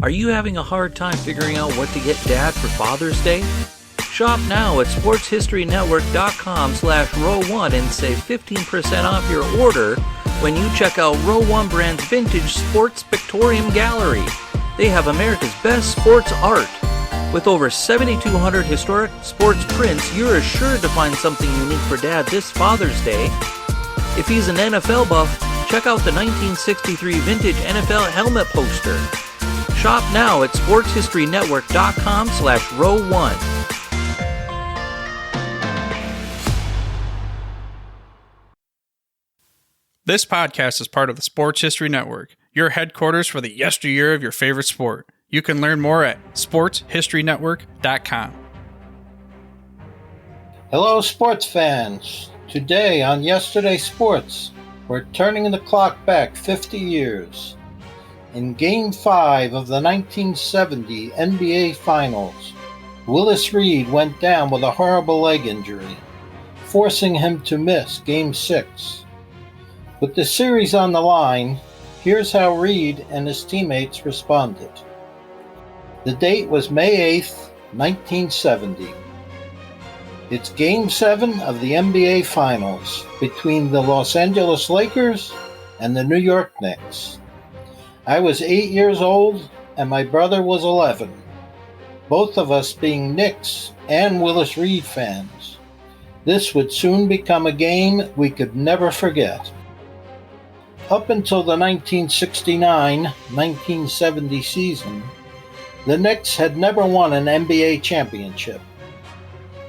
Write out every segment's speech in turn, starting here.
Are you having a hard time figuring out what to get Dad for Father's Day? Shop now at sportshistorynetwork.com/row1 and save 15% off your order when you check out Row 1 Brand's Vintage Sports Pictorium Gallery. They have America's best sports art. With over 7,200 historic sports prints, you're assured to find something unique for Dad this Father's Day. If he's an NFL buff, check out the 1963 vintage NFL helmet poster. Shop now at sportshistorynetwork.com/row1. This podcast is part of the Sports History Network, your headquarters for the yesteryear of your favorite sport. You can learn more at sportshistorynetwork.com. Hello, sports fans. Today on Yesterday Sports, we're turning the clock back 50 years. In Game 5 of the 1970 NBA Finals, Willis Reed went down with a horrible leg injury, forcing him to miss Game 6. With the series on the line, here's how Reed and his teammates responded. The date was May 8th, 1970. It's Game 7 of the NBA Finals between the Los Angeles Lakers and the New York Knicks. I was 8 years old and my brother was 11, both of us being Knicks and Willis Reed fans. This would soon become a game we could never forget. Up until the 1969-1970 season, the Knicks had never won an NBA championship.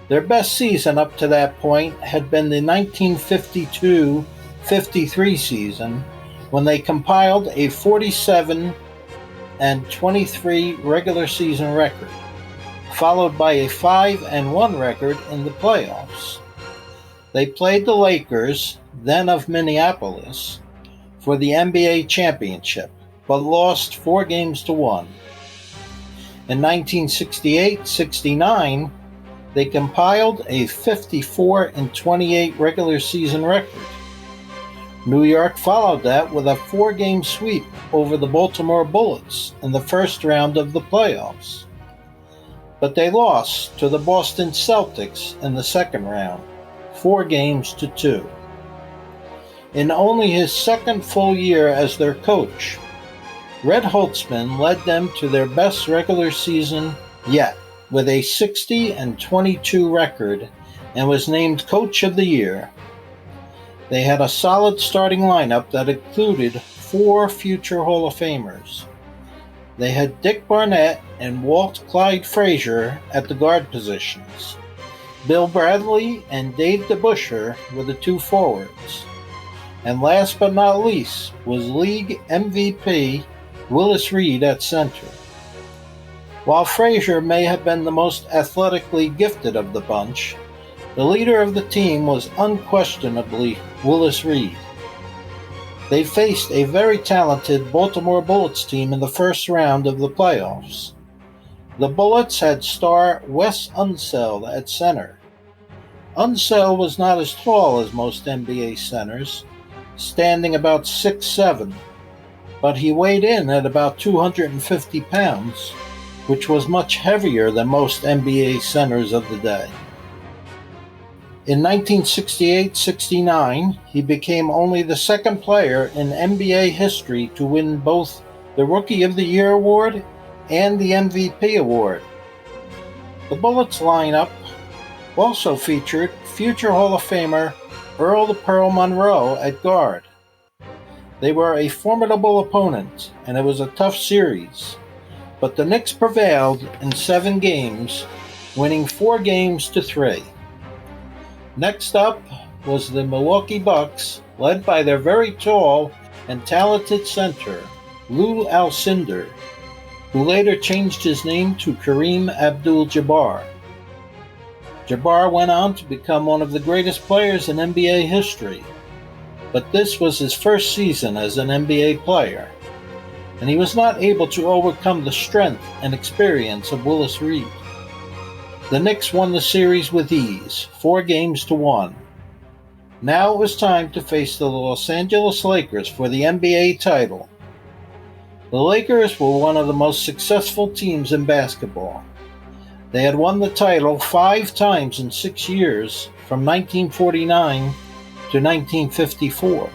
Their best season up to that point had been the 1952-53 season, when they compiled a 47-23 regular season record, followed by a 5-1 record in the playoffs. They played the Lakers, then of Minneapolis, for the NBA championship, but lost 4-1. In 1968-69, they compiled a 54-28 regular season record. New York followed that with a 4-game sweep over the Baltimore Bullets in the first round of the playoffs. But they lost to the Boston Celtics in the second round, 4-2. In only his second full year as their coach, Red Holtzman led them to their best regular season yet, with a 60-22 record, and was named Coach of the Year. They had a solid starting lineup that included 4 future Hall of Famers. They had Dick Barnett and Walt Clyde Frazier at the guard positions. Bill Bradley and Dave DeBusschere were the 2 forwards. And last but not least was league MVP Willis Reed at center. While Frazier may have been the most athletically gifted of the bunch, the leader of the team was unquestionably Willis Reed. They faced a very talented Baltimore Bullets team in the first round of the playoffs. The Bullets had star Wes Unseld at center. Unseld was not as tall as most NBA centers, standing about 6'7", but he weighed in at about 250 pounds, which was much heavier than most NBA centers of the day. In 1968-69, he became only the second player in NBA history to win both the Rookie of the Year award and the MVP award. The Bullets lineup also featured future Hall of Famer Earl the Pearl Monroe at guard. They were a formidable opponent, and it was a tough series, but the Knicks prevailed in 7 games, winning 4-3. Next up was the Milwaukee Bucks, led by their very tall and talented center, Lou Alcindor, who later changed his name to Kareem Abdul-Jabbar. Jabbar went on to become one of the greatest players in NBA history, but this was his first season as an NBA player, and he was not able to overcome the strength and experience of Willis Reed. The Knicks won the series with ease, 4-1. Now it was time to face the Los Angeles Lakers for the NBA title. The Lakers were one of the most successful teams in basketball. They had won the title 5 times in 6 years, from 1949 to 1954.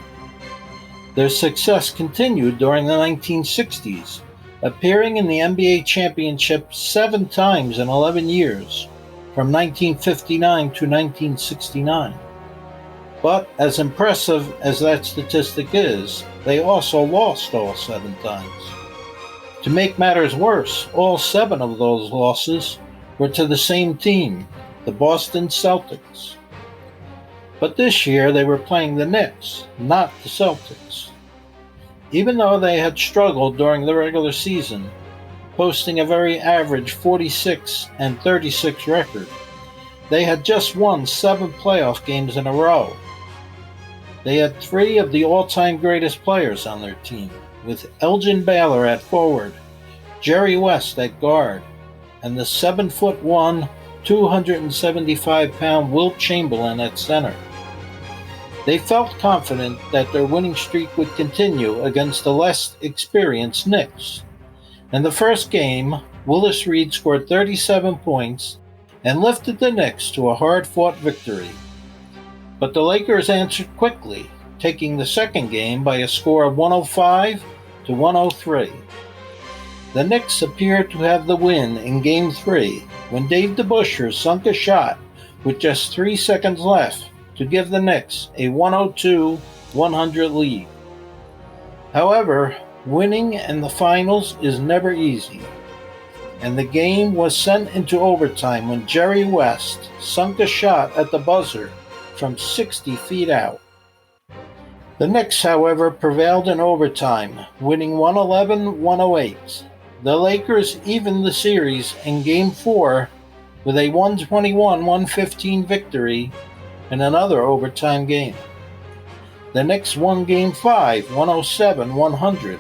Their success continued during the 1960s, appearing in the NBA championship 7 times in 11 years, from 1959 to 1969. But as impressive as that statistic is, they also lost all 7 times. To make matters worse, all 7 of those losses were to the same team, the Boston Celtics. But this year they were playing the Knicks, not the Celtics. Even though they had struggled during the regular season, posting a very average 46-36 record, they had just won 7 playoff games in a row. They had 3 of the all-time greatest players on their team, with Elgin Baylor at forward, Jerry West at guard, and the 7'1", 275-pound Wilt Chamberlain at center. They felt confident that their winning streak would continue against the less experienced Knicks. In the first game, Willis Reed scored 37 points and lifted the Knicks to a hard-fought victory. But the Lakers answered quickly, taking the second game by a score of 105-103. The Knicks appeared to have the win in Game 3 when Dave DeBusschere sunk a shot with just 3 seconds left to give the Knicks a 102-100 lead. However, winning in the finals is never easy, and the game was sent into overtime when Jerry West sunk a shot at the buzzer from 60 feet out. The Knicks, however, prevailed in overtime, winning 111-108. The Lakers evened the series in Game 4 with a 121-115 victory in another overtime game. The Knicks won Game 5, 107-100,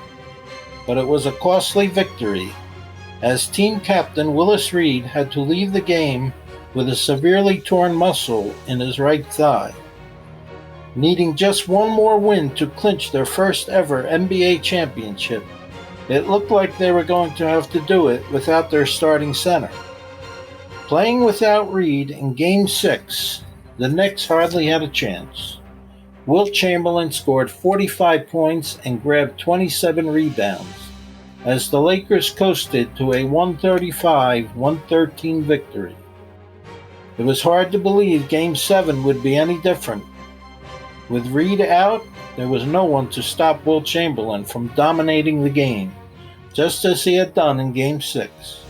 but it was a costly victory, as team captain Willis Reed had to leave the game with a severely torn muscle in his right thigh. Needing just one more win to clinch their first ever NBA championship, it looked like they were going to have to do it without their starting center. Playing without Reed in Game 6, the Knicks hardly had a chance. Wilt Chamberlain scored 45 points and grabbed 27 rebounds, as the Lakers coasted to a 135-113 victory. It was hard to believe Game 7 would be any different. With Reed out, there was no one to stop Wilt Chamberlain from dominating the game, just as he had done in Game 6.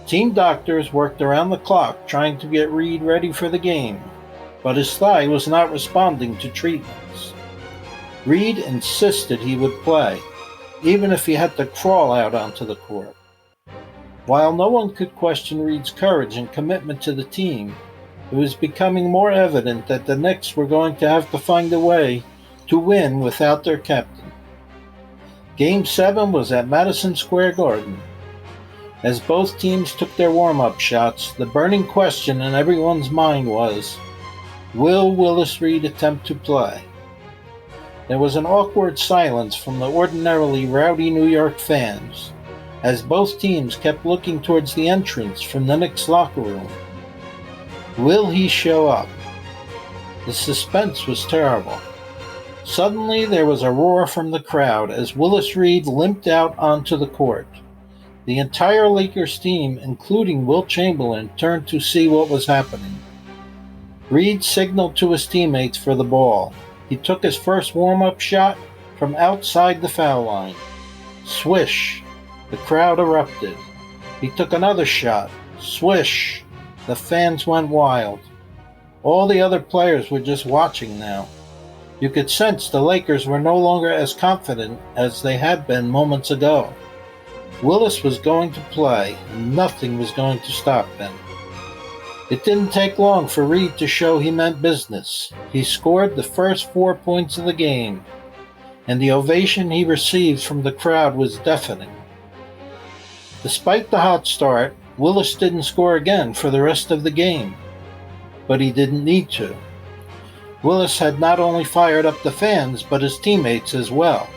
Team doctors worked around the clock trying to get Reed ready for the game, but his thigh was not responding to treatments. Reed insisted he would play, even if he had to crawl out onto the court. While no one could question Reed's courage and commitment to the team, it was becoming more evident that the Knicks were going to have to find a way to win without their captain. Game 7 was at Madison Square Garden. As both teams took their warm-up shots, the burning question in everyone's mind was, will Willis Reed attempt to play? There was an awkward silence from the ordinarily rowdy New York fans, as both teams kept looking towards the entrance from the Knicks locker room. Will he show up? The suspense was terrible. Suddenly there was a roar from the crowd as Willis Reed limped out onto the court. The entire Lakers team, including Wilt Chamberlain, turned to see what was happening. Reed signaled to his teammates for the ball. He took his first warm-up shot from outside the foul line. Swish! The crowd erupted. He took another shot. Swish! The fans went wild. All the other players were just watching now. You could sense the Lakers were no longer as confident as they had been moments ago. Willis was going to play, and nothing was going to stop him. It didn't take long for Reed to show he meant business. He scored the first 4 points of the game, and the ovation he received from the crowd was deafening. Despite the hot start, Willis didn't score again for the rest of the game, but he didn't need to. Willis had not only fired up the fans, but his teammates as well.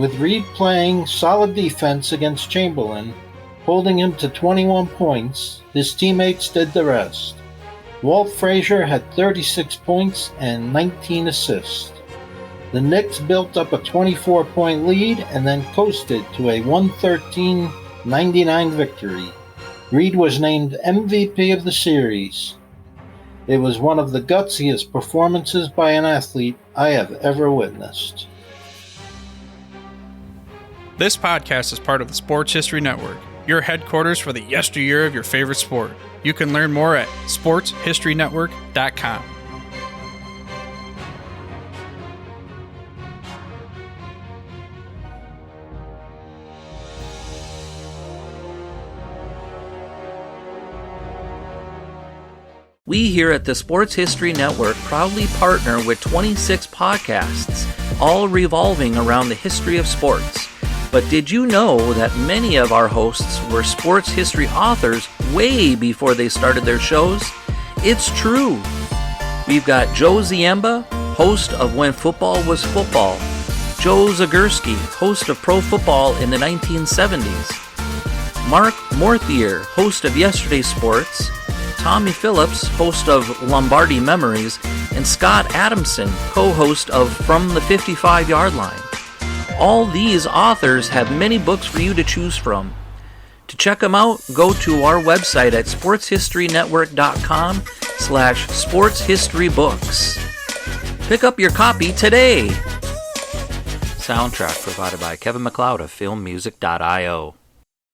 with Reed playing solid defense against Chamberlain, holding him to 21 points. His teammates did the rest. Walt Frazier had 36 points and 19 assists. The Knicks built up a 24-point lead and then coasted to a 113-99 victory. Reed was named MVP of the series. It was one of the gutsiest performances by an athlete I have ever witnessed. This podcast is part of the Sports History Network, your headquarters for the yesteryear of your favorite sport. You can learn more at sportshistorynetwork.com. We here at the Sports History Network proudly partner with 26 podcasts, all revolving around the history of sports. But did you know that many of our hosts were sports history authors way before they started their shows? It's true. We've got Joe Ziemba, host of When Football Was Football, Joe Zagurski, host of Pro Football in the 1970s, Mark Morthier, host of Yesterday Sports, Tommy Phillips, host of Lombardi Memories, and Scott Adamson, co-host of From the 55-Yard Line. All these authors have many books for you to choose from. To check them out, go to our website at sportshistorynetwork.com/sportshistorybooks. Pick up your copy today. Soundtrack provided by Kevin MacLeod of filmmusic.io.